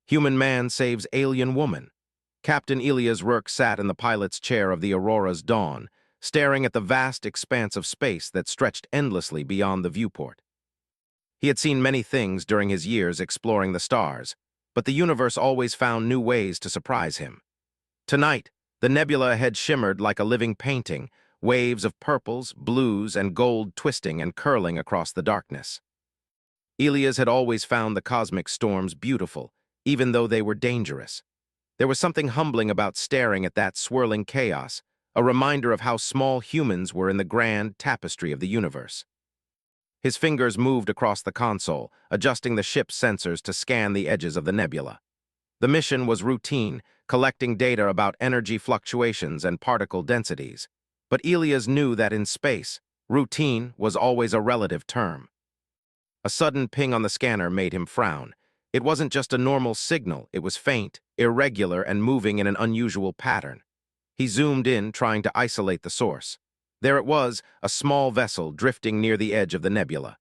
Human man saves alien woman. Captain Elias Rourke sat in the pilot's chair of the Aurora's Dawn, staring at the vast expanse of space that stretched endlessly beyond the viewport. He had seen many things during his years exploring the stars, but the universe always found new ways to surprise him. Tonight, the nebula ahead shimmered like a living painting, waves of purples, blues, and gold twisting and curling across the darkness. Elias had always found the cosmic storms beautiful, even though they were dangerous. There was something humbling about staring at that swirling chaos, a reminder of how small humans were in the grand tapestry of the universe. His fingers moved across the console, adjusting the ship's sensors to scan the edges of the nebula. The mission was routine, collecting data about energy fluctuations and particle densities. But Elias knew that in space, routine was always a relative term. A sudden ping on the scanner made him frown. It wasn't just a normal signal, it was faint, irregular, and moving in an unusual pattern. He zoomed in, trying to isolate the source. There it was, a small vessel drifting near the edge of the nebula.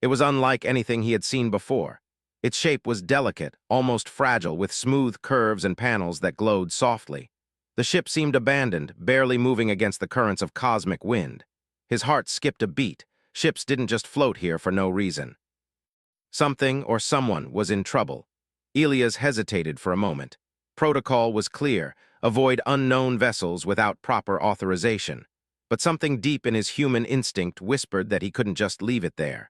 It was unlike anything he had seen before. Its shape was delicate, almost fragile, with smooth curves and panels that glowed softly. The ship seemed abandoned, barely moving against the currents of cosmic wind. His heart skipped a beat. Ships didn't just float here for no reason. Something or someone was in trouble. Elias hesitated for a moment. Protocol was clear: avoid unknown vessels without proper authorization. But something deep in his human instinct whispered that he couldn't just leave it there.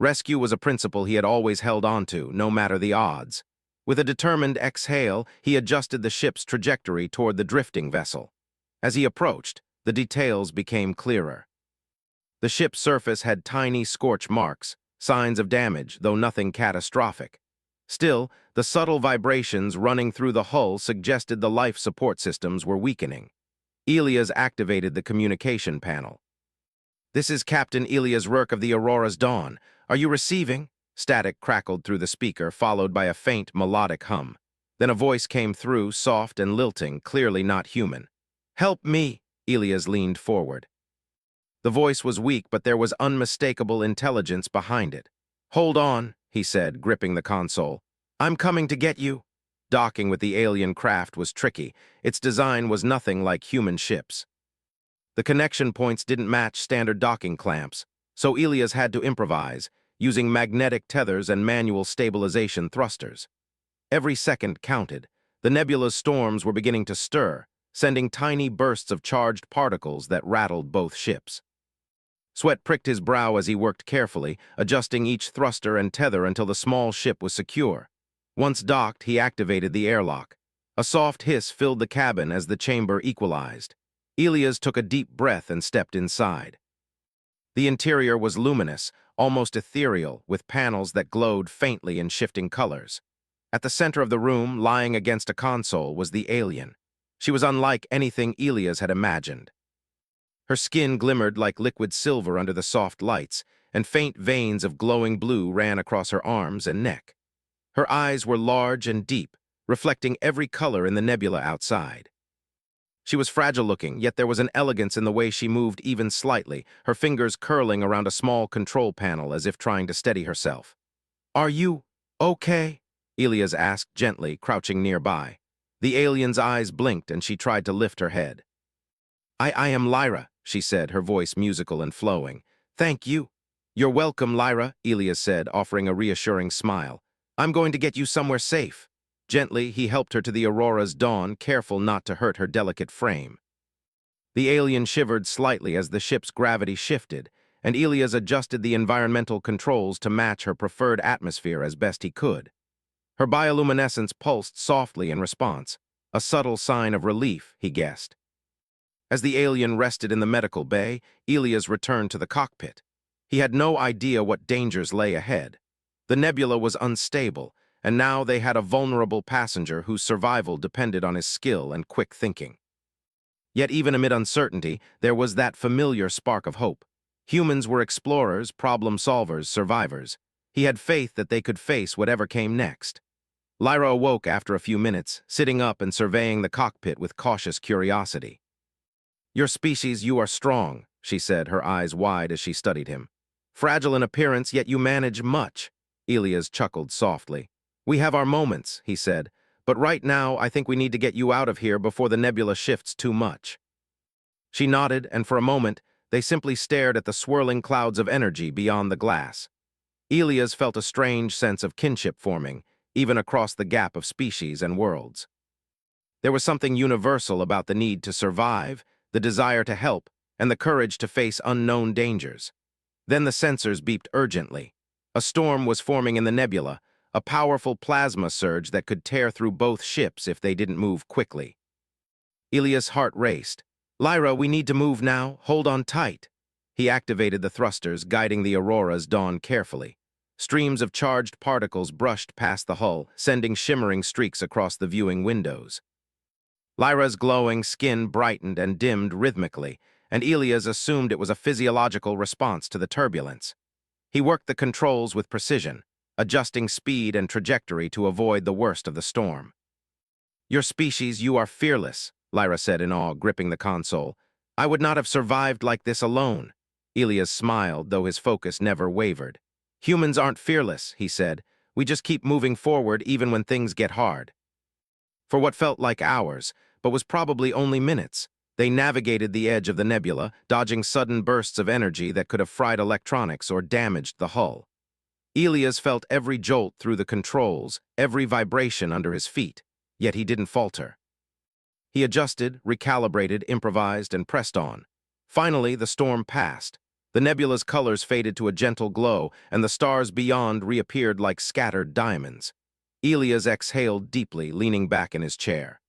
Rescue was a principle he had always held onto, no matter the odds. With a determined exhale, he adjusted the ship's trajectory toward the drifting vessel. As he approached, the details became clearer. The ship's surface had tiny scorch marks, signs of damage, though nothing catastrophic. Still, the subtle vibrations running through the hull suggested the life support systems were weakening. Elias activated the communication panel. "This is Captain Elias Rourke of the Aurora's Dawn. Are you receiving?" Static crackled through the speaker, followed by a faint, melodic hum. Then a voice came through, soft and lilting, clearly not human. "Help me!" Elias leaned forward. The voice was weak, but there was unmistakable intelligence behind it. "Hold on," he said, gripping the console. "I'm coming to get you." Docking with the alien craft was tricky. Its design was nothing like human ships. The connection points didn't match standard docking clamps, so Elias had to improvise, using magnetic tethers and manual stabilization thrusters. Every second counted. The nebula's storms were beginning to stir, sending tiny bursts of charged particles that rattled both ships. Sweat pricked his brow as he worked carefully, adjusting each thruster and tether until the small ship was secure. Once docked, he activated the airlock. A soft hiss filled the cabin as the chamber equalized. Elias took a deep breath and stepped inside. The interior was luminous, almost ethereal, with panels that glowed faintly in shifting colors. At the center of the room, lying against a console, was the alien. She was unlike anything Elias had imagined. Her skin glimmered like liquid silver under the soft lights, and faint veins of glowing blue ran across her arms and neck. Her eyes were large and deep, reflecting every color in the nebula outside. She was fragile-looking, yet there was an elegance in the way she moved even slightly, her fingers curling around a small control panel as if trying to steady herself. "Are you okay?" Elias asked gently, crouching nearby. The alien's eyes blinked and she tried to lift her head. I am Lyra," she said, her voice musical and flowing. "Thank you." "You're welcome, Lyra," Elias said, offering a reassuring smile. "I'm going to get you somewhere safe." Gently, he helped her to the Aurora's Dawn, careful not to hurt her delicate frame. The alien shivered slightly as the ship's gravity shifted, and Elias adjusted the environmental controls to match her preferred atmosphere as best he could. Her bioluminescence pulsed softly in response, a subtle sign of relief, he guessed. As the alien rested in the medical bay, Elias returned to the cockpit. He had no idea what dangers lay ahead. The nebula was unstable, and now they had a vulnerable passenger whose survival depended on his skill and quick thinking. Yet even amid uncertainty, there was that familiar spark of hope. Humans were explorers, problem-solvers, survivors. He had faith that they could face whatever came next. Lyra awoke after a few minutes, sitting up and surveying the cockpit with cautious curiosity. "Your species, you are strong," she said, her eyes wide as she studied him. "Fragile in appearance, yet you manage much." Elias chuckled softly. "We have our moments," he said, "but right now I think we need to get you out of here before the nebula shifts too much." She nodded, and for a moment, they simply stared at the swirling clouds of energy beyond the glass. Elias felt a strange sense of kinship forming, even across the gap of species and worlds. There was something universal about the need to survive, the desire to help, and the courage to face unknown dangers. Then the sensors beeped urgently. A storm was forming in the nebula, a powerful plasma surge that could tear through both ships if they didn't move quickly. Elias' heart raced. "Lyra, we need to move now. Hold on tight." He activated the thrusters, guiding the Aurora's Dawn carefully. Streams of charged particles brushed past the hull, sending shimmering streaks across the viewing windows. Lyra's glowing skin brightened and dimmed rhythmically, and Elias assumed it was a physiological response to the turbulence. He worked the controls with precision, adjusting speed and trajectory to avoid the worst of the storm. "Your species, you are fearless," Lyra said in awe, gripping the console. "I would not have survived like this alone." Elias smiled, though his focus never wavered. "Humans aren't fearless," he said. "We just keep moving forward even when things get hard." For what felt like hours, but was probably only minutes, they navigated the edge of the nebula, dodging sudden bursts of energy that could have fried electronics or damaged the hull. Elias felt every jolt through the controls, every vibration under his feet, yet he didn't falter. He adjusted, recalibrated, improvised, and pressed on. Finally, the storm passed. The nebula's colors faded to a gentle glow, and the stars beyond reappeared like scattered diamonds. Elias exhaled deeply, leaning back in his chair.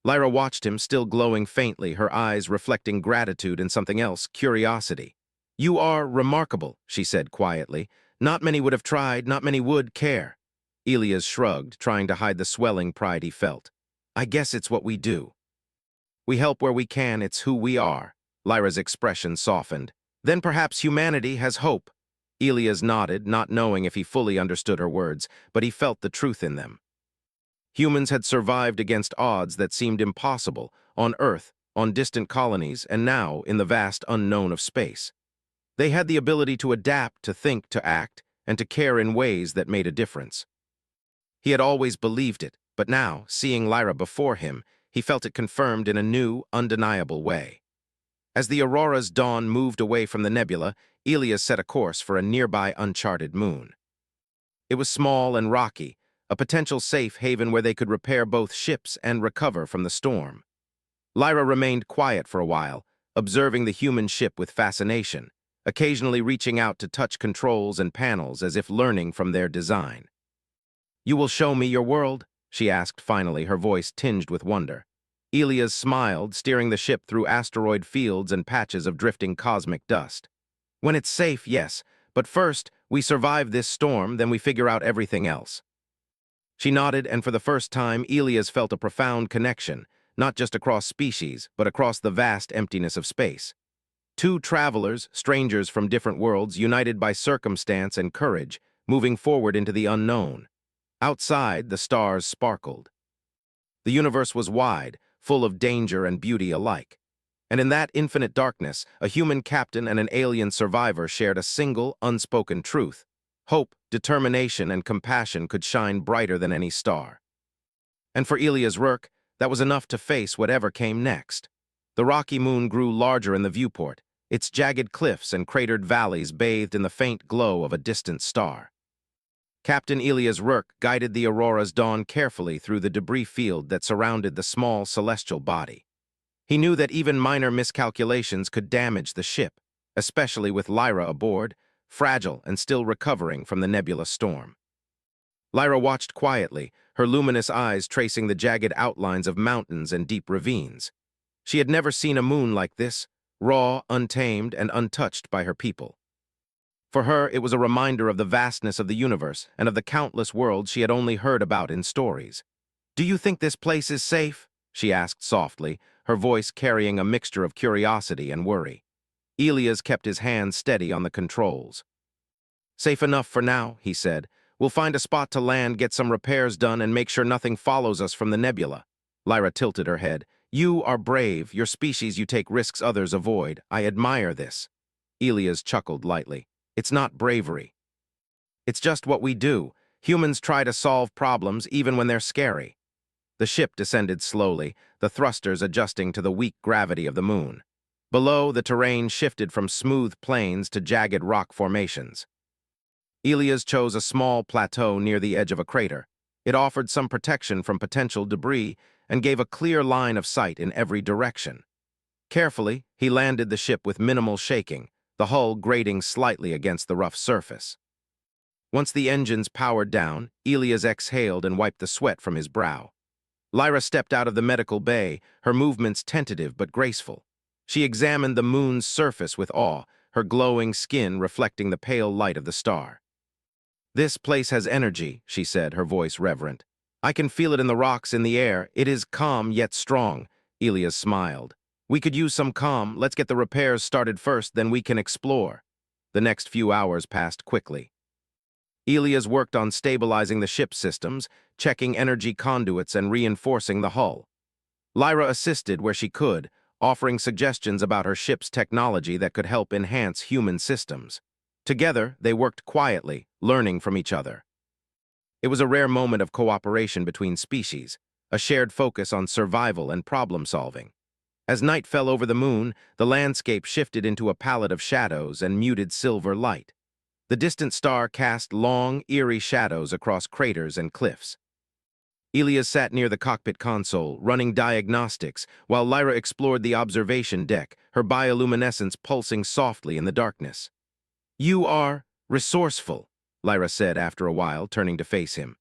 Lyra watched him, still glowing faintly, her eyes reflecting gratitude and something else, curiosity. "You are remarkable," she said quietly. "Not many would have tried, not many would care." Elias shrugged, trying to hide the swelling pride he felt. "I guess it's what we do. We help where we can, it's who we are." Lyra's expression softened. "Then perhaps humanity has hope." Elias nodded, not knowing if he fully understood her words, but he felt the truth in them. Humans had survived against odds that seemed impossible, on Earth, on distant colonies, and now in the vast unknown of space. They had the ability to adapt, to think, to act, and to care in ways that made a difference. He had always believed it, but now, seeing Lyra before him, he felt it confirmed in a new, undeniable way. As the Aurora's dawn moved away from the nebula, Elias set a course for a nearby uncharted moon. It was small and rocky, a potential safe haven where they could repair both ships and recover from the storm. Lyra remained quiet for a while, observing the human ship with fascination, occasionally reaching out to touch controls and panels as if learning from their design. "You will show me your world?" she asked finally, her voice tinged with wonder. Elias smiled, steering the ship through asteroid fields and patches of drifting cosmic dust. "When it's safe, yes, but first, we survive this storm, then we figure out everything else." She nodded, and for the first time, Elias felt a profound connection, not just across species, but across the vast emptiness of space. Two travelers, strangers from different worlds, united by circumstance and courage, moving forward into the unknown. Outside, the stars sparkled. The universe was wide, full of danger and beauty alike. And in that infinite darkness, a human captain and an alien survivor shared a single, unspoken truth. Hope, determination, and compassion could shine brighter than any star. And for Elias Rourke, that was enough to face whatever came next. The rocky moon grew larger in the viewport, its jagged cliffs and cratered valleys bathed in the faint glow of a distant star. Captain Elias Rourke guided the Aurora's dawn carefully through the debris field that surrounded the small celestial body. He knew that even minor miscalculations could damage the ship, especially with Lyra aboard, fragile and still recovering from the nebula storm. Lyra watched quietly, her luminous eyes tracing the jagged outlines of mountains and deep ravines. She had never seen a moon like this, raw, untamed, and untouched by her people. For her, it was a reminder of the vastness of the universe and of the countless worlds she had only heard about in stories. "Do you think this place is safe?" she asked softly, her voice carrying a mixture of curiosity and worry. Elias kept his hands steady on the controls. "Safe enough for now," he said. "We'll find a spot to land, get some repairs done, and make sure nothing follows us from the nebula." Lyra tilted her head. "You are brave. Your species, you take risks others avoid. I admire this." Elias chuckled lightly. "It's not bravery. It's just what we do." Humans try to solve problems even when they're scary. The ship descended slowly, the thrusters adjusting to the weak gravity of the moon. Below, the terrain shifted from smooth plains to jagged rock formations. Elias chose a small plateau near the edge of a crater. It offered some protection from potential debris and gave a clear line of sight in every direction. Carefully, he landed the ship with minimal shaking, the hull grating slightly against the rough surface. Once the engines powered down, Elias exhaled and wiped the sweat from his brow. Lyra stepped out of the medical bay, her movements tentative but graceful. She examined the moon's surface with awe, her glowing skin reflecting the pale light of the star. "This place has energy," she said, her voice reverent. "I can feel it in the rocks, in the air. It is calm yet strong." Elias smiled. "We could use some calm. Let's get the repairs started first, then we can explore." The next few hours passed quickly. Elias worked on stabilizing the ship's systems, checking energy conduits and reinforcing the hull. Lyra assisted where she could, offering suggestions about her ship's technology that could help enhance human systems. Together, they worked quietly, learning from each other. It was a rare moment of cooperation between species, a shared focus on survival and problem-solving. As night fell over the moon, the landscape shifted into a palette of shadows and muted silver light. The distant star cast long, eerie shadows across craters and cliffs. Elias sat near the cockpit console, running diagnostics, while Lyra explored the observation deck, her bioluminescence pulsing softly in the darkness. "You are resourceful," Lyra said after a while, turning to face him.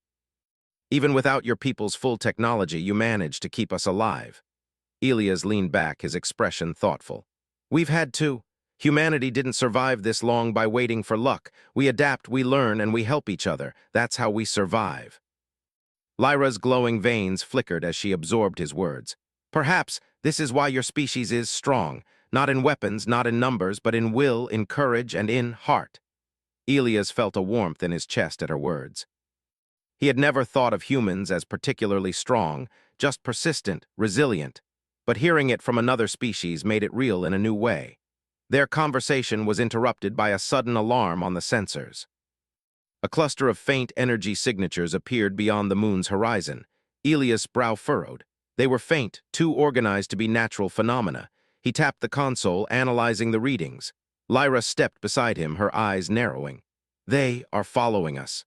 "Even without your people's full technology, you managed to keep us alive." Elias leaned back, his expression thoughtful. "We've had to. Humanity didn't survive this long by waiting for luck. We adapt, we learn, and we help each other. That's how we survive." Lyra's glowing veins flickered as she absorbed his words. "Perhaps this is why your species is strong, not in weapons, not in numbers, but in will, in courage, and in heart." Elias felt a warmth in his chest at her words. He had never thought of humans as particularly strong, just persistent, resilient, but hearing it from another species made it real in a new way. Their conversation was interrupted by a sudden alarm on the sensors. A cluster of faint energy signatures appeared beyond the moon's horizon. Elias' brow furrowed. They were faint, too organized to be natural phenomena. He tapped the console, analyzing the readings. Lyra stepped beside him, her eyes narrowing. "They are following us."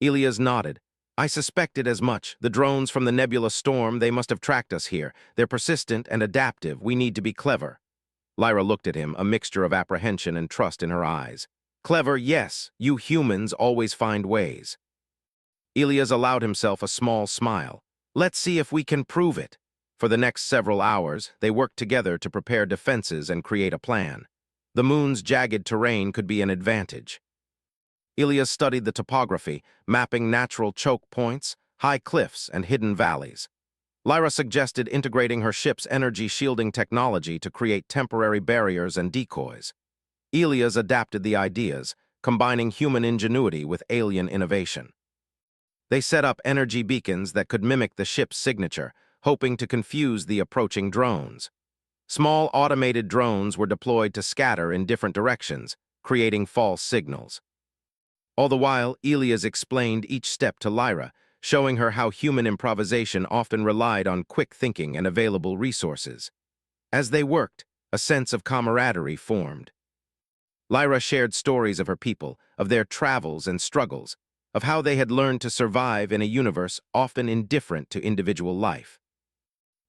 Elias nodded. "I suspected as much. The drones from the nebula storm, they must have tracked us here. They're persistent and adaptive. We need to be clever." Lyra looked at him, a mixture of apprehension and trust in her eyes. "Clever, yes. You humans always find ways." Elias allowed himself a small smile. "Let's see if we can prove it." For the next several hours, they worked together to prepare defenses and create a plan. The moon's jagged terrain could be an advantage. Elias studied the topography, mapping natural choke points, high cliffs, and hidden valleys. Lyra suggested integrating her ship's energy shielding technology to create temporary barriers and decoys. Elias adapted the ideas, combining human ingenuity with alien innovation. They set up energy beacons that could mimic the ship's signature, hoping to confuse the approaching drones. Small automated drones were deployed to scatter in different directions, creating false signals. All the while, Elias explained each step to Lyra, showing her how human improvisation often relied on quick thinking and available resources. As they worked, a sense of camaraderie formed. Lyra shared stories of her people, of their travels and struggles, of how they had learned to survive in a universe often indifferent to individual life.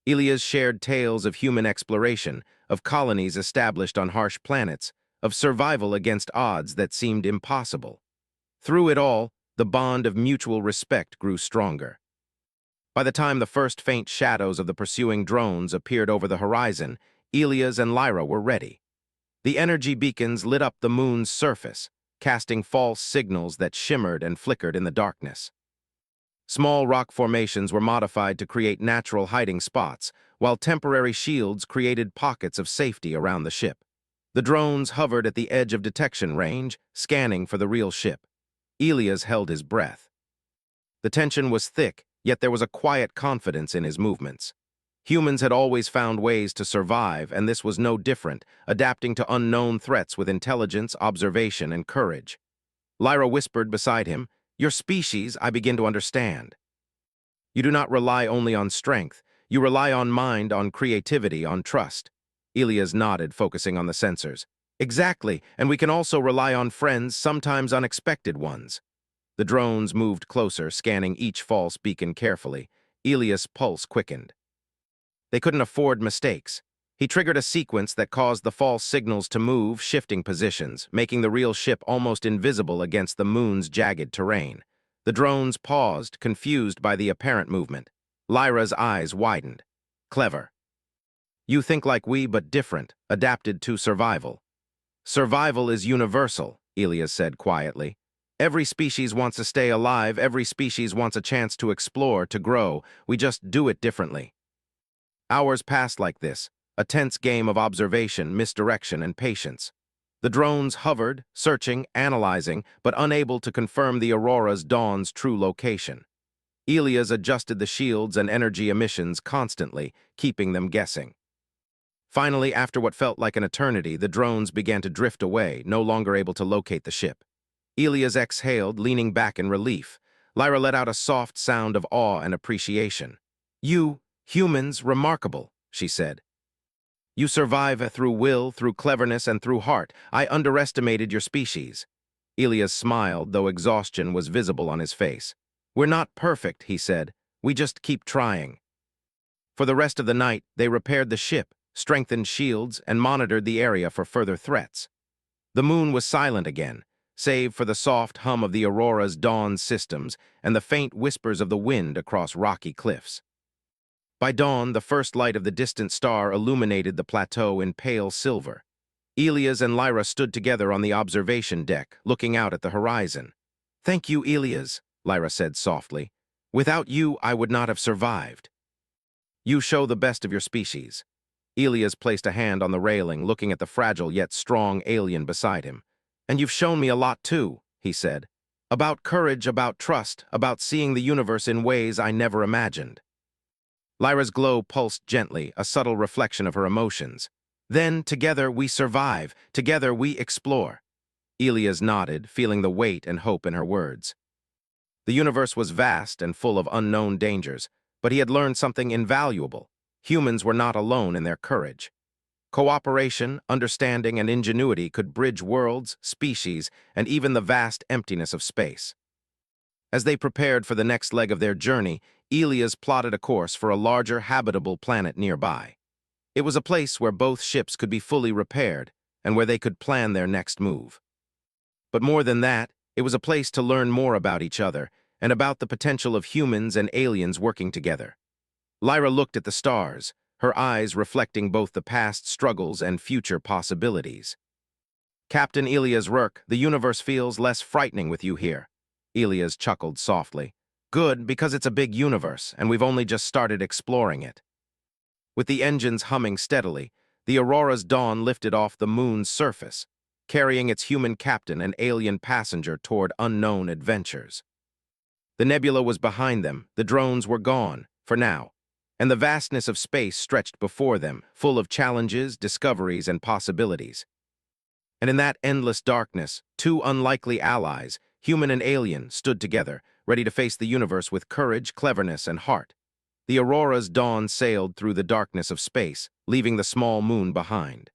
Elias shared tales of human exploration, of colonies established on harsh planets, of survival against odds that seemed impossible. Through it all, the bond of mutual respect grew stronger. By the time the first faint shadows of the pursuing drones appeared over the horizon, Elias and Lyra were ready. The energy beacons lit up the moon's surface, casting false signals that shimmered and flickered in the darkness. Small rock formations were modified to create natural hiding spots, while temporary shields created pockets of safety around the ship. The drones hovered at the edge of detection range, scanning for the real ship. Elias held his breath. The tension was thick, yet there was a quiet confidence in his movements. Humans had always found ways to survive, and this was no different, adapting to unknown threats with intelligence, observation, and courage. Lyra whispered beside him, Your species, I begin to understand. You do not rely only on strength. You rely on mind, on creativity, on trust. Elias nodded, focusing on the sensors. Exactly, and we can also rely on friends, sometimes unexpected ones. The drones moved closer, scanning each false beacon carefully. Elias' pulse quickened. They couldn't afford mistakes. He triggered a sequence that caused the false signals to move, shifting positions, making the real ship almost invisible against the moon's jagged terrain. The drones paused, confused by the apparent movement. Lyra's eyes widened. Clever. You think like we, but different, adapted to survival. Survival is universal, Elias said quietly. Every species wants to stay alive, every species wants a chance to explore, to grow. We just do it differently. Hours passed like this, a tense game of observation, misdirection, and patience. The drones hovered, searching, analyzing, but unable to confirm the Aurora's Dawn's true location. Elias adjusted the shields and energy emissions constantly, keeping them guessing. Finally, after what felt like an eternity, the drones began to drift away, no longer able to locate the ship. Elias exhaled, leaning back in relief. Lyra let out a soft sound of awe and appreciation. You, humans, remarkable, she said. You survive through will, through cleverness, and through heart. I underestimated your species. Elias smiled, though exhaustion was visible on his face. We're not perfect, he said. We just keep trying. For the rest of the night, they repaired the ship, strengthened shields, and monitored the area for further threats. The moon was silent again, save for the soft hum of the Aurora's dawn systems and the faint whispers of the wind across rocky cliffs. By dawn, the first light of the distant star illuminated the plateau in pale silver. Elias and Lyra stood together on the observation deck, looking out at the horizon. Thank you, Elias, Lyra said softly. Without you, I would not have survived. You show the best of your species. Elias placed a hand on the railing, looking at the fragile yet strong alien beside him. And you've shown me a lot too, he said. About courage, about trust, about seeing the universe in ways I never imagined. Lyra's glow pulsed gently, a subtle reflection of her emotions. Then, together, we survive. Together, we explore. Elias nodded, feeling the weight and hope in her words. The universe was vast and full of unknown dangers, but he had learned something invaluable. Humans were not alone in their courage. Cooperation, understanding, and ingenuity could bridge worlds, species, and even the vast emptiness of space. As they prepared for the next leg of their journey, Elias plotted a course for a larger, habitable planet nearby. It was a place where both ships could be fully repaired and where they could plan their next move. But more than that, it was a place to learn more about each other and about the potential of humans and aliens working together. Lyra looked at the stars, her eyes reflecting both the past struggles and future possibilities. Captain Elias Rourke, the universe feels less frightening with you here. Elias chuckled softly. Good, because it's a big universe, and we've only just started exploring it. With the engines humming steadily, the Aurora's Dawn lifted off the moon's surface, carrying its human captain and alien passenger toward unknown adventures. The nebula was behind them, the drones were gone, for now, and the vastness of space stretched before them, full of challenges, discoveries, and possibilities. And in that endless darkness, two unlikely allies, human and alien, stood together, ready to face the universe with courage, cleverness, and heart. The Aurora's Dawn sailed through the darkness of space, leaving the small moon behind.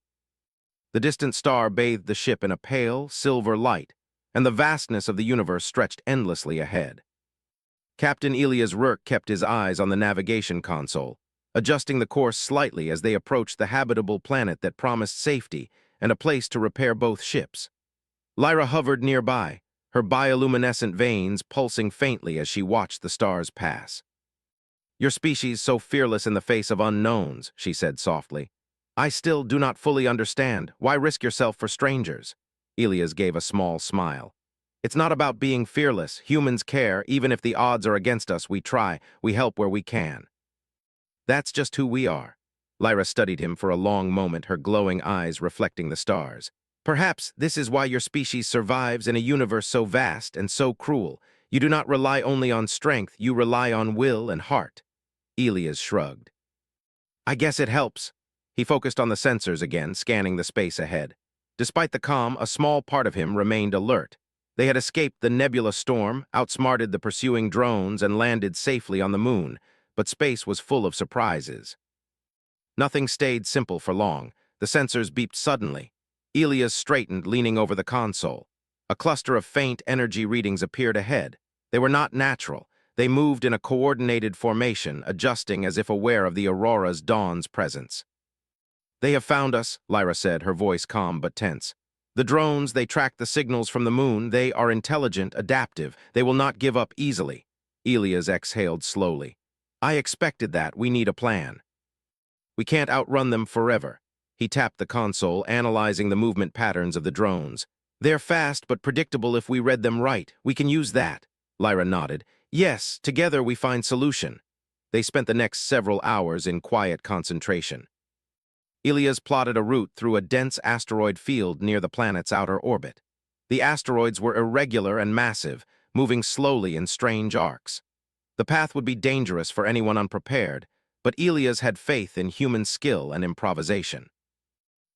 The distant star bathed the ship in a pale, silver light, and the vastness of the universe stretched endlessly ahead. Captain Elias Rourke kept his eyes on the navigation console, adjusting the course slightly as they approached the habitable planet that promised safety and a place to repair both ships. Lyra hovered nearby, her bioluminescent veins pulsing faintly as she watched the stars pass. Your species so fearless in the face of unknowns, she said softly. I still do not fully understand. Why risk yourself for strangers? Elias gave a small smile. It's not about being fearless. Humans care. Even if the odds are against us, we try. We help where we can. That's just who we are. Lyra studied him for a long moment, her glowing eyes reflecting the stars. Perhaps this is why your species survives in a universe so vast and so cruel. You do not rely only on strength, you rely on will and heart. Elias shrugged. I guess it helps. He focused on the sensors again, scanning the space ahead. Despite the calm, a small part of him remained alert. They had escaped the nebula storm, outsmarted the pursuing drones, and landed safely on the moon, but space was full of surprises. Nothing stayed simple for long. The sensors beeped suddenly. Elias straightened, leaning over the console. A cluster of faint energy readings appeared ahead. They were not natural. They moved in a coordinated formation, adjusting as if aware of the Aurora's dawn's presence. "They have found us," Lyra said, her voice calm but tense. "The drones, they track the signals from the moon. They are intelligent, adaptive. They will not give up easily." Elias exhaled slowly. "I expected that. We need a plan. We can't outrun them forever." He tapped the console, analyzing the movement patterns of the drones. "They're fast but predictable if we read them right. We can use that." Lyra nodded. "Yes, together we find solution." They spent the next several hours in quiet concentration. Elias plotted a route through a dense asteroid field near the planet's outer orbit. The asteroids were irregular and massive, moving slowly in strange arcs. The path would be dangerous for anyone unprepared, but Elias had faith in human skill and improvisation.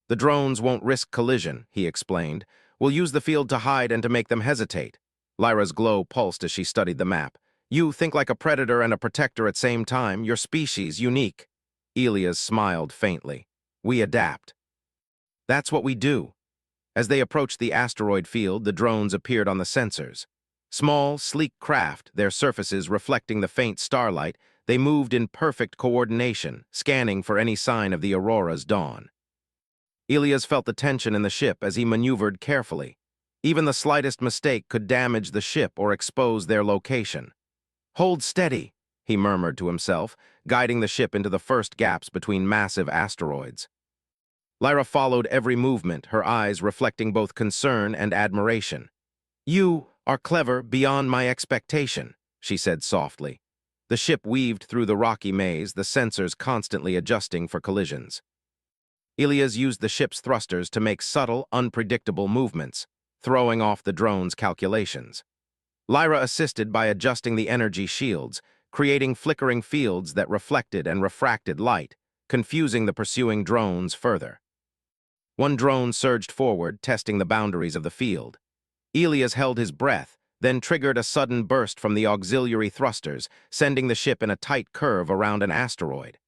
"The drones won't risk collision," he explained. "We'll use the field to hide and to make them hesitate." Lyra's glow pulsed as she studied the map. "You think like a predator and a protector at same time. Your species, unique." Elias smiled faintly. "We adapt." "That's what we do." As they approached the asteroid field, the drones appeared on the sensors. Small, sleek craft, their surfaces reflecting the faint starlight, they moved in perfect coordination, scanning for any sign of the Aurora's dawn. Elias felt the tension in the ship as he maneuvered carefully. Even the slightest mistake could damage the ship or expose their location. "Hold steady," he murmured to himself, guiding the ship into the first gaps between massive asteroids. Lyra followed every movement, her eyes reflecting both concern and admiration. "You are clever beyond my expectation," she said softly. The ship weaved through the rocky maze, the sensors constantly adjusting for collisions. Elias used the ship's thrusters to make subtle, unpredictable movements, throwing off the drone's calculations. Lyra assisted by adjusting the energy shields, creating flickering fields that reflected and refracted light, confusing the pursuing drones further. One drone surged forward, testing the boundaries of the field. Elias held his breath, then triggered a sudden burst from the auxiliary thrusters, sending the ship in a tight curve around an asteroid.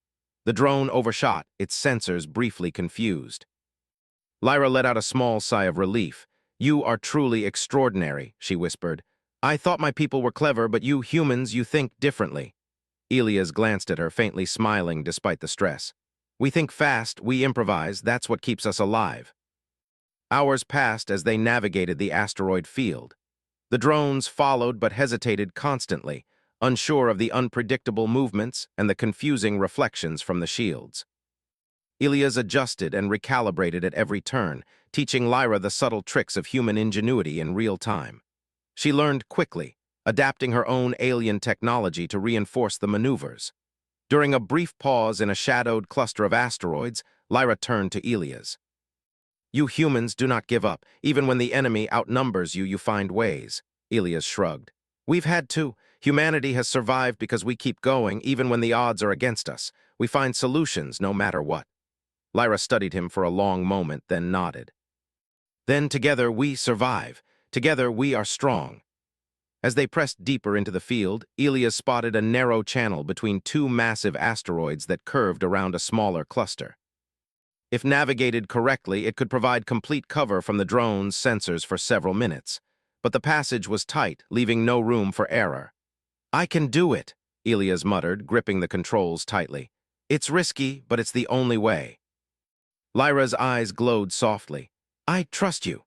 The drone overshot, its sensors briefly confused. Lyra let out a small sigh of relief. "You are truly extraordinary," she whispered. "I thought my people were clever, but you humans, you think differently." Elias glanced at her, faintly smiling despite the stress. "We think fast, we improvise, that's what keeps us alive." Hours passed as they navigated the asteroid field. The drones followed but hesitated constantly, unsure of the unpredictable movements and the confusing reflections from the shields. Elias adjusted and recalibrated at every turn, teaching Lyra the subtle tricks of human ingenuity in real time. She learned quickly, adapting her own alien technology to reinforce the maneuvers. During a brief pause in a shadowed cluster of asteroids, Lyra turned to Elias. "You humans do not give up. Even when the enemy outnumbers you, you find ways." Elias shrugged. "We've had to. Humanity has survived because we keep going, even when the odds are against us. We find solutions no matter what." Lyra studied him for a long moment, then nodded. "Then together we survive. Together we are strong." As they pressed deeper into the field, Elias spotted a narrow channel between two massive asteroids that curved around a smaller cluster. If navigated correctly, it could provide complete cover from the drone's sensors for several minutes. But the passage was tight, leaving no room for error. "I can do it," Elias muttered, gripping the controls tightly. "It's risky, but it's the only way." Lyra's eyes glowed softly. "I trust you."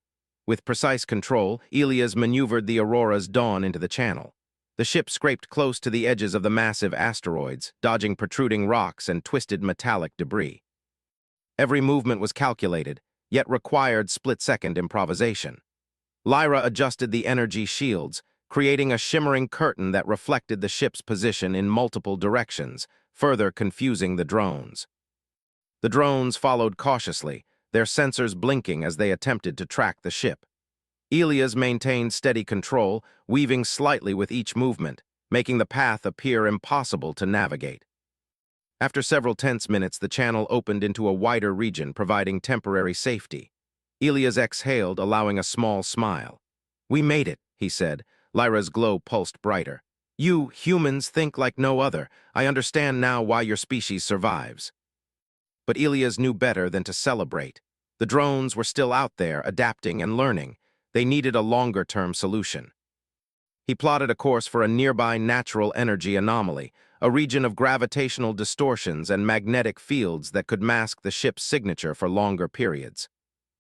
With precise control, Elias maneuvered the Aurora's dawn into the channel. The ship scraped close to the edges of the massive asteroids, dodging protruding rocks and twisted metallic debris. Every movement was calculated, yet required split-second improvisation. Lyra adjusted the energy shields, creating a shimmering curtain that reflected the ship's position in multiple directions, further confusing the drones. The drones followed cautiously, their sensors blinking as they attempted to track the ship. Elias maintained steady control, weaving slightly with each movement, making the path appear impossible to navigate. After several tense minutes, the channel opened into a wider region, providing temporary safety. Elias exhaled, allowing a small smile. We made it, he said. Lyra's glow pulsed brighter. You, humans, think like no other. I understand now why your species survives. But Elias knew better than to celebrate. The drones were still out there, adapting and learning. They needed a longer-term solution. He plotted a course for a nearby natural energy anomaly, a region of gravitational distortions and magnetic fields that could mask the ship's signature for longer periods.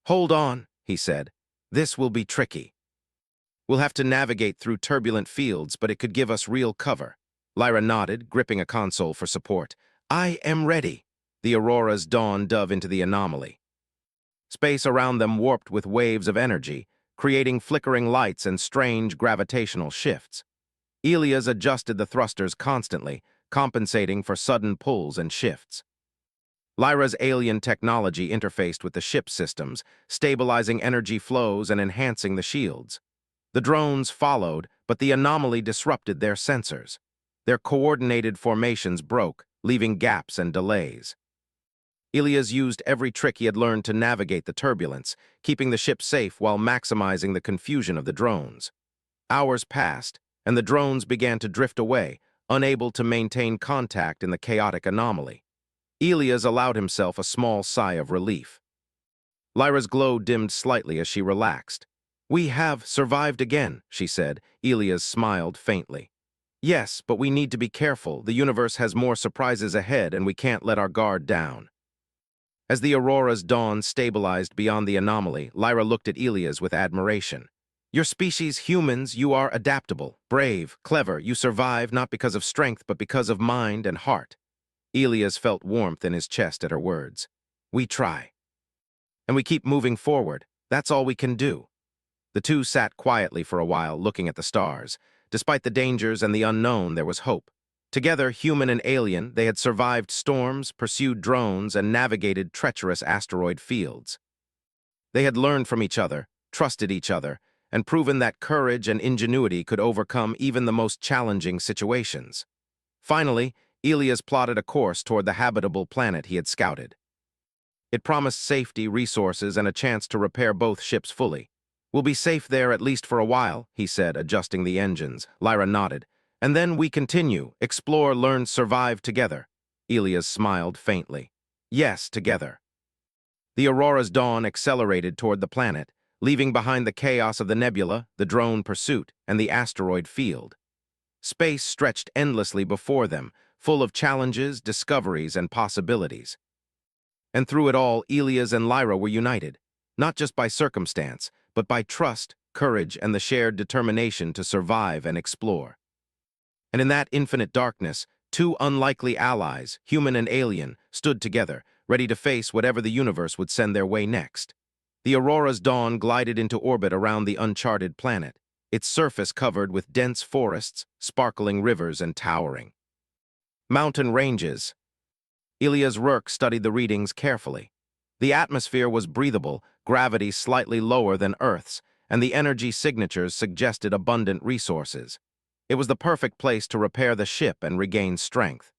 Hold on, he said. This will be tricky. We'll have to navigate through turbulent fields, but it could give us real cover. Lyra nodded, gripping a console for support. I am ready. The Aurora's dawn dove into the anomaly. Space around them warped with waves of energy, creating flickering lights and strange gravitational shifts. Elias adjusted the thrusters constantly, compensating for sudden pulls and shifts. Lyra's alien technology interfaced with the ship's systems, stabilizing energy flows and enhancing the shields. The drones followed, but the anomaly disrupted their sensors. Their coordinated formations broke, leaving gaps and delays. Elias used every trick he had learned to navigate the turbulence, keeping the ship safe while maximizing the confusion of the drones. Hours passed, and the drones began to drift away, unable to maintain contact in the chaotic anomaly. Elias allowed himself a small sigh of relief. Lyra's glow dimmed slightly as she relaxed. We have survived again, she said. Elias smiled faintly. Yes, but we need to be careful. The universe has more surprises ahead, and we can't let our guard down. As the Aurora's dawn stabilized beyond the anomaly, Lyra looked at Elias with admiration. Your species, humans, you are adaptable, brave, clever. You survive not because of strength, but because of mind and heart. Elias felt warmth in his chest at her words. We try. And we keep moving forward. That's all we can do. The two sat quietly for a while, looking at the stars. Despite the dangers and the unknown, there was hope. Together, human and alien, they had survived storms, pursued drones, and navigated treacherous asteroid fields. They had learned from each other, trusted each other, and proven that courage and ingenuity could overcome even the most challenging situations. Finally, Elias plotted a course toward the habitable planet he had scouted. It promised safety, resources, and a chance to repair both ships fully. We'll be safe there at least for a while, he said, adjusting the engines. Lyra nodded. And then we continue, explore, learn, survive together. Elias smiled faintly. Yes, together. The Aurora's dawn accelerated toward the planet, leaving behind the chaos of the nebula, the drone pursuit, and the asteroid field. Space stretched endlessly before them, full of challenges, discoveries, and possibilities. And through it all, Elias and Lyra were united, not just by circumstance, but by trust, courage, and the shared determination to survive and explore. And in that infinite darkness, two unlikely allies, human and alien, stood together, ready to face whatever the universe would send their way next. The Aurora's dawn glided into orbit around the uncharted planet, its surface covered with dense forests, sparkling rivers, and towering mountain ranges. Elias Rourke studied the readings carefully. The atmosphere was breathable, gravity slightly lower than Earth's, and the energy signatures suggested abundant resources. It was the perfect place to repair the ship and regain strength.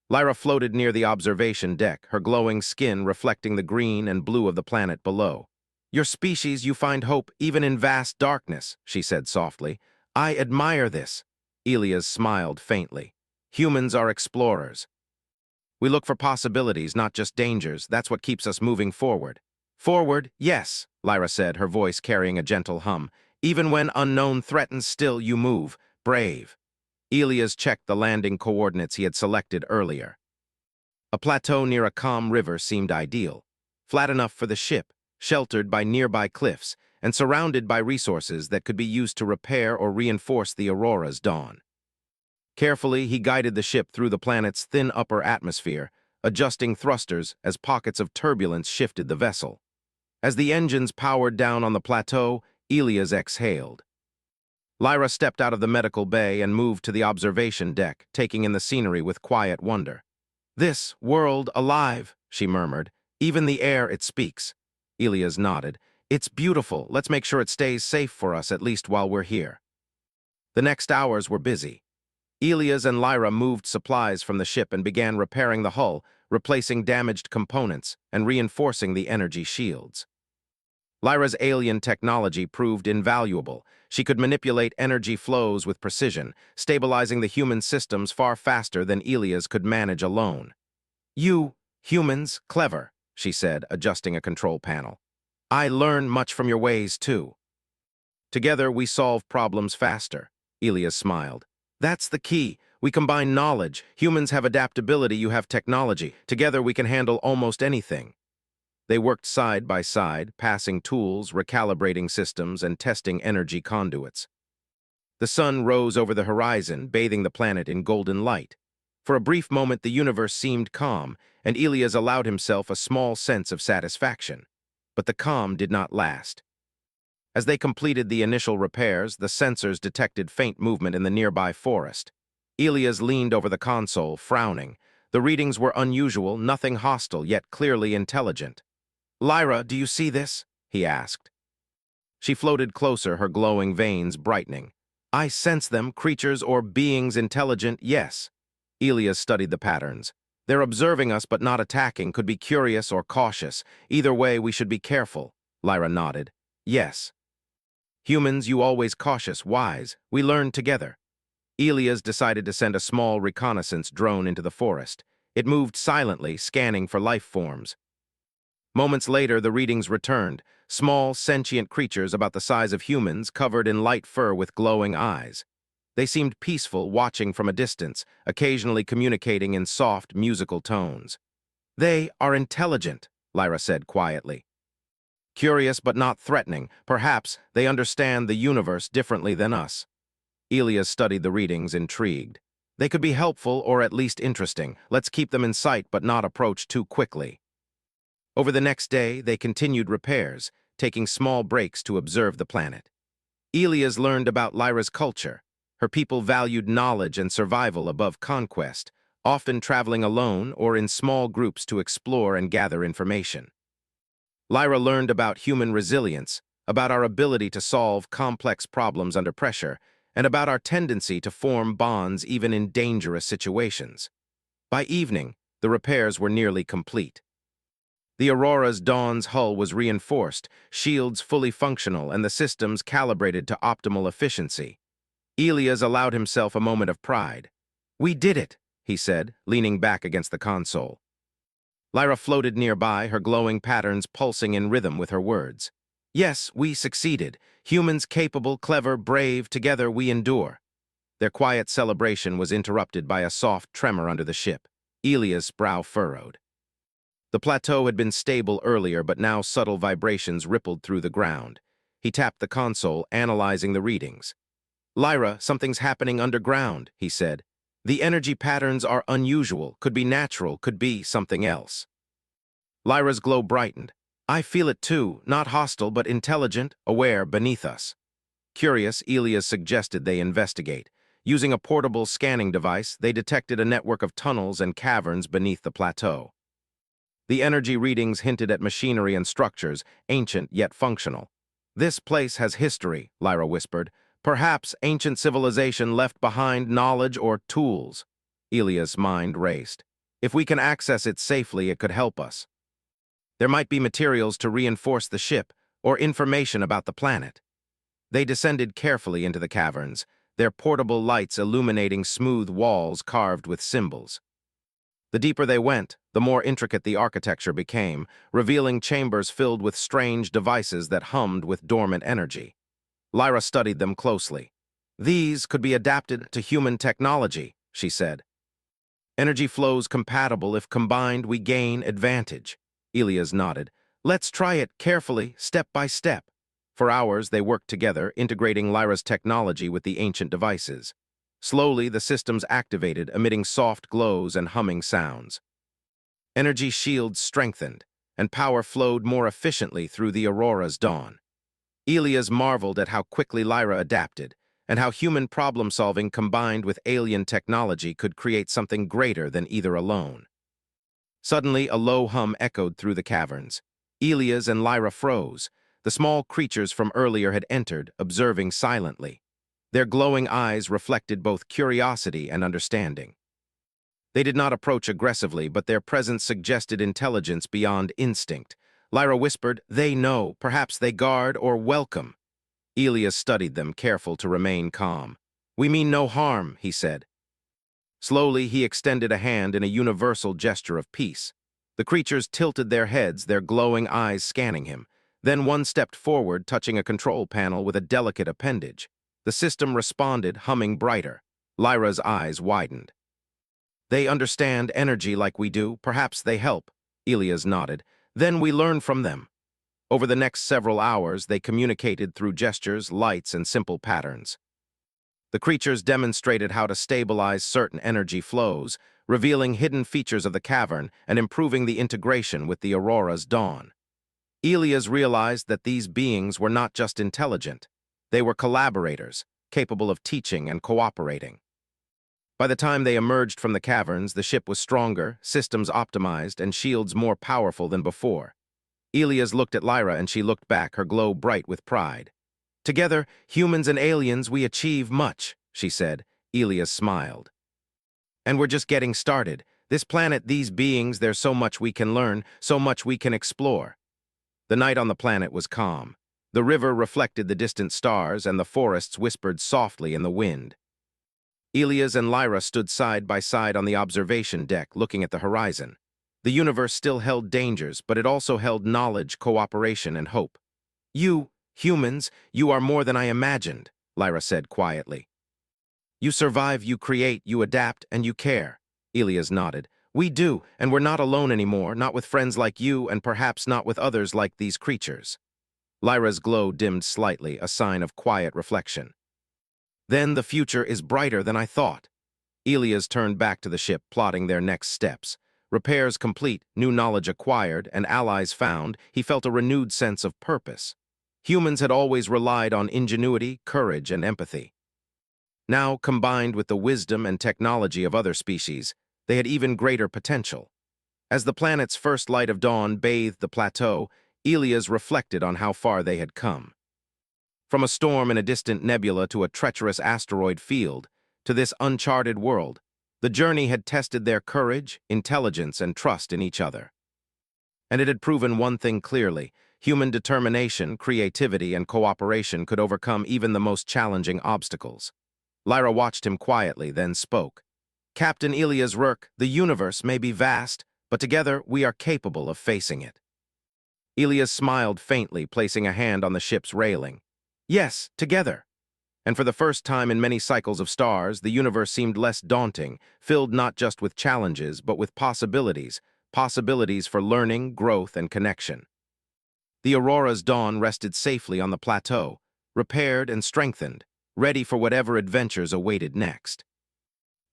Lyra floated near the observation deck, her glowing skin reflecting the green and blue of the planet below. Your species, you find hope even in vast darkness, she said softly. I admire this. Elias smiled faintly. Humans are explorers. We look for possibilities, not just dangers. That's what keeps us moving forward. Forward, yes, Lyra said, her voice carrying a gentle hum. Even when unknown threatens, still you move. Brave. Elias checked the landing coordinates he had selected earlier. A plateau near a calm river seemed ideal, flat enough for the ship, sheltered by nearby cliffs, and surrounded by resources that could be used to repair or reinforce the Aurora's dawn. Carefully, he guided the ship through the planet's thin upper atmosphere, adjusting thrusters as pockets of turbulence shifted the vessel. As the engines powered down on the plateau, Elias exhaled. Lyra stepped out of the medical bay and moved to the observation deck, taking in the scenery with quiet wonder. This world alive, she murmured. Even the air, it speaks. Elias nodded. It's beautiful. Let's make sure it stays safe for us, at least while we're here. The next hours were busy. Elias and Lyra moved supplies from the ship and began repairing the hull, replacing damaged components, and reinforcing the energy shields. Lyra's alien technology proved invaluable. She could manipulate energy flows with precision, stabilizing the human systems far faster than Elia's could manage alone. "You, humans, clever," she said, adjusting a control panel. "I learn much from your ways, too." "Together, we solve problems faster," Elia smiled. "That's the key. We combine knowledge. Humans have adaptability, you have technology. Together, we can handle almost anything." They worked side by side, passing tools, recalibrating systems, and testing energy conduits. The sun rose over the horizon, bathing the planet in golden light. For a brief moment, the universe seemed calm, and Elias allowed himself a small sense of satisfaction. But the calm did not last. As they completed the initial repairs, the sensors detected faint movement in the nearby forest. Elias leaned over the console, frowning. The readings were unusual, nothing hostile, yet clearly intelligent. "Lyra, do you see this?" he asked. She floated closer, her glowing veins brightening. "I sense them, creatures or beings intelligent, yes." Elias studied the patterns. "They're observing us but not attacking, could be curious or cautious. Either way, we should be careful." Lyra nodded. "Yes." "Humans, you always cautious, wise. We learn together." Elias decided to send a small reconnaissance drone into the forest. It moved silently, scanning for life forms. Moments later, the readings returned. Small, sentient creatures about the size of humans, covered in light fur with glowing eyes. They seemed peaceful, watching from a distance, occasionally communicating in soft, musical tones. "They are intelligent," Lyra said quietly. "Curious but not threatening. Perhaps they understand the universe differently than us." Elias studied the readings, intrigued. "They could be helpful or at least interesting. Let's keep them in sight but not approach too quickly." Over the next day, they continued repairs, taking small breaks to observe the planet. Elias learned about Lyra's culture. Her people valued knowledge and survival above conquest, often traveling alone or in small groups to explore and gather information. Lyra learned about human resilience, about our ability to solve complex problems under pressure, and about our tendency to form bonds even in dangerous situations. By evening, the repairs were nearly complete. The Aurora's Dawn's hull was reinforced, shields fully functional, and the systems calibrated to optimal efficiency. Elias allowed himself a moment of pride. "We did it," he said, leaning back against the console. Lyra floated nearby, her glowing patterns pulsing in rhythm with her words. "Yes, we succeeded. Humans capable, clever, brave, together we endure." Their quiet celebration was interrupted by a soft tremor under the ship. Elias' brow furrowed. The plateau had been stable earlier, but now subtle vibrations rippled through the ground. He tapped the console, analyzing the readings. "Lyra, something's happening underground," he said. "The energy patterns are unusual, could be natural, could be something else." Lyra's glow brightened. "I feel it too, not hostile, but intelligent, aware, beneath us." Curious, Elias suggested they investigate. Using a portable scanning device, they detected a network of tunnels and caverns beneath the plateau. The energy readings hinted at machinery and structures, ancient yet functional. "This place has history," Lyra whispered. "Perhaps ancient civilization left behind knowledge or tools." Elias' mind raced. "If we can access it safely, it could help us. There might be materials to reinforce the ship, or information about the planet." They descended carefully into the caverns, their portable lights illuminating smooth walls carved with symbols. The deeper they went, the more intricate the architecture became, revealing chambers filled with strange devices that hummed with dormant energy. Lyra studied them closely. "These could be adapted to human technology," she said. "Energy flows compatible. If combined, we gain advantage." Elias nodded. "Let's try it carefully, step by step." For hours, they worked together, integrating Lyra's technology with the ancient devices. Slowly, the systems activated, emitting soft glows and humming sounds. Energy shields strengthened, and power flowed more efficiently through the Aurora's dawn. Elias marveled at how quickly Lyra adapted, and how human problem-solving combined with alien technology could create something greater than either alone. Suddenly, a low hum echoed through the caverns. Elias and Lyra froze. The small creatures from earlier had entered, observing silently. Their glowing eyes reflected both curiosity and understanding. They did not approach aggressively, but their presence suggested intelligence beyond instinct. Lyra whispered, "They know. Perhaps they guard or welcome." Elias studied them, careful to remain calm. "We mean no harm," he said. Slowly, he extended a hand in a universal gesture of peace. The creatures tilted their heads, their glowing eyes scanning him. Then one stepped forward, touching a control panel with a delicate appendage. The system responded, humming brighter. Lyra's eyes widened. "They understand energy like we do. Perhaps they help." Elias nodded. "Then we learn from them." Over the next several hours, they communicated through gestures, lights, and simple patterns. The creatures demonstrated how to stabilize certain energy flows, revealing hidden features of the cavern and improving the integration with the Aurora's dawn. Elias realized that these beings were not just intelligent. They were collaborators, capable of teaching and cooperating. By the time they emerged from the caverns, the ship was stronger, systems optimized, and shields more powerful than before. Elias looked at Lyra and she looked back, her glow bright with pride. "Together, humans and aliens, we achieve much," she said. Elias smiled. "And we're just getting started. This planet, these beings, there's so much we can learn, so much we can explore." The night on the planet was calm. The river reflected the distant stars, and the forests whispered softly in the wind. Elias and Lyra stood side by side on the observation deck, looking at the horizon. The universe still held dangers, but it also held knowledge, cooperation, and hope. "You, humans, you are more than I imagined," Lyra said quietly. "You survive, you create, you adapt, and you care." Elias nodded. "We do, and we're not alone anymore, not with friends like you, and perhaps not with others like these creatures." Lyra's glow dimmed slightly, a sign of quiet reflection. "Then the future is brighter than I thought." Elias turned back to the ship, plotting their next steps. Repairs complete, new knowledge acquired, and allies found, he felt a renewed sense of purpose. Humans had always relied on ingenuity, courage, and empathy. Now, combined with the wisdom and technology of other species, they had even greater potential. As the planet's first light of dawn bathed the plateau, Elias reflected on how far they had come. From a storm in a distant nebula to a treacherous asteroid field, to this uncharted world, the journey had tested their courage, intelligence, and trust in each other. And it had proven one thing clearly: human determination, creativity, and cooperation could overcome even the most challenging obstacles. Lyra watched him quietly, then spoke. "Captain Elias Rourke, the universe may be vast, but together we are capable of facing it." Elias smiled faintly, placing a hand on the ship's railing. "Yes, together." And for the first time in many cycles of stars, the universe seemed less daunting, filled not just with challenges, but with possibilities, possibilities for learning, growth, and connection. The Aurora's dawn rested safely on the plateau, repaired and strengthened, ready for whatever adventures awaited next.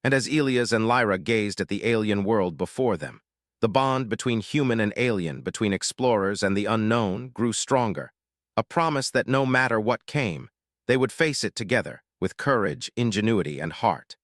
And as Elias and Lyra gazed at the alien world before them, the bond between human and alien, between explorers and the unknown, grew stronger, a promise that no matter what came, they would face it together, with courage, ingenuity, and heart.